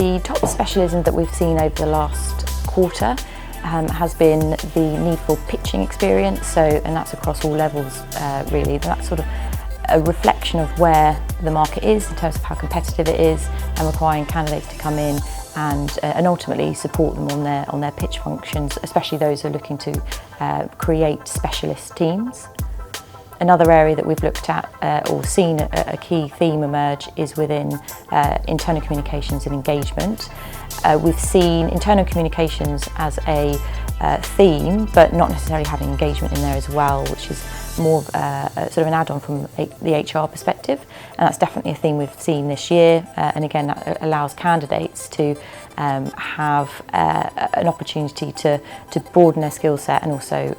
The top specialism that we've seen over the last quarter has been the need for pitching experience, and that's across all levels really. That's sort of a reflection of where the market is in terms of how competitive it is, and requiring candidates to come in and ultimately support them on their pitch functions, especially those who are looking to create specialist teams. Another area that we've looked at or seen a key theme emerge is within internal communications and engagement. We've seen internal communications as a theme, but not necessarily having engagement in there as well, which is more of sort of an add-on from the HR perspective, and that's definitely a theme we've seen this year. And again, that allows candidates to have an opportunity to broaden their skill set, and also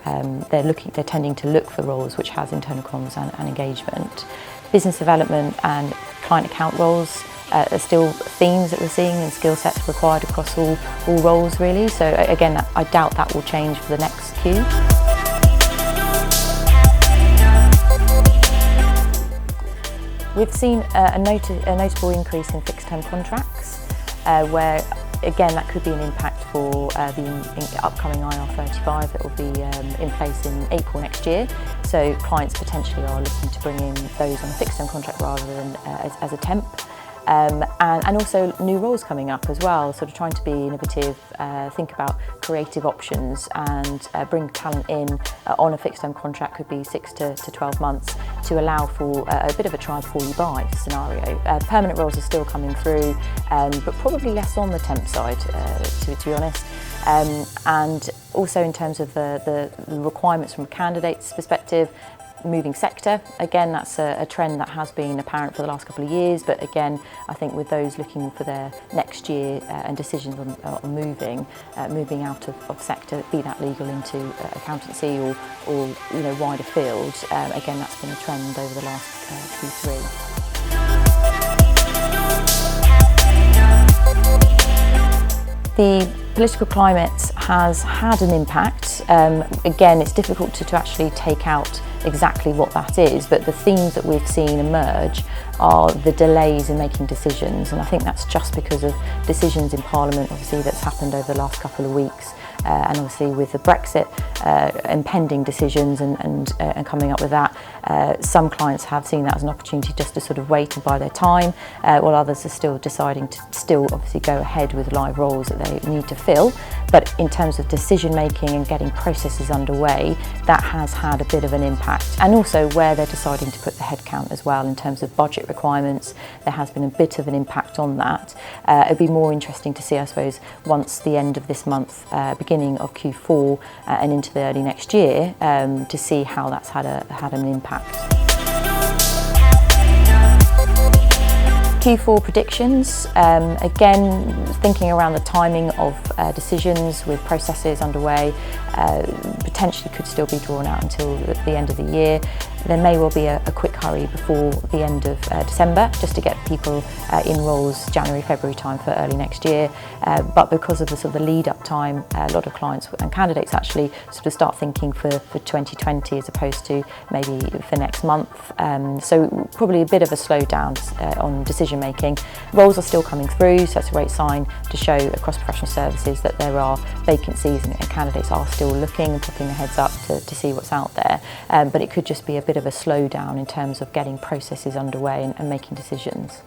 they're tending to look for roles which has internal comms and engagement. Business development and client account roles are still themes that we're seeing, and skill sets required across all roles really. So again, I doubt that will change for the next Q. We've seen a notable increase in fixed-term contracts, where again that could be an impact for the upcoming IR35 that will be in place in April next year. So clients potentially are looking to bring in those on a fixed-term contract rather than as a temp. And also new roles coming up as well, sort of trying to be innovative, think about creative options, and bring talent in on a fixed term contract, could be 6 to 12 months, to allow for a bit of a try before you buy scenario. Permanent roles are still coming through, but probably less on the temp side, to be honest. And also in terms of the requirements from a candidate's perspective, moving sector, again that's a trend that has been apparent for the last couple of years, but again I think with those looking for their next year and decisions on moving out of sector, be that legal into accountancy or wider field, again that's been a trend over the last Q3. The political climate has had an impact. Again, it's difficult to actually take out exactly what that is, but the themes that we've seen emerge are the delays in making decisions, and I think that's just because of decisions in Parliament, obviously, that's happened over the last couple of weeks, and obviously with the Brexit impending decisions and coming up with that, some clients have seen that as an opportunity just to sort of wait and buy their time, while others are still deciding to obviously go ahead with live roles that they need to fill. But in terms of decision making and getting processes underway, that has had a bit of an impact, and also where they're deciding to put the headcount as well in terms of budget requirements, there has been a bit of an impact on that. It'd be more interesting to see, I suppose, once the end of this month, beginning of Q4 and into the early next year, to see how that's had an impact. Q4 predictions, again thinking around the timing of decisions with processes underway, potentially could still be drawn out until the end of the year. There may well be a quick hurry before the end of December, just to get people in roles January, February time for early next year. But because of the sort of the lead up time, a lot of clients and candidates actually sort of start thinking for 2020 as opposed to maybe for next month. So probably a bit of a slowdown on decision making. Roles are still coming through, so that's a great sign to show across professional services that there are vacancies and candidates are still looking and popping their heads up to see what's out there. But it could just be a bit of a slowdown in terms of getting processes underway and making decisions.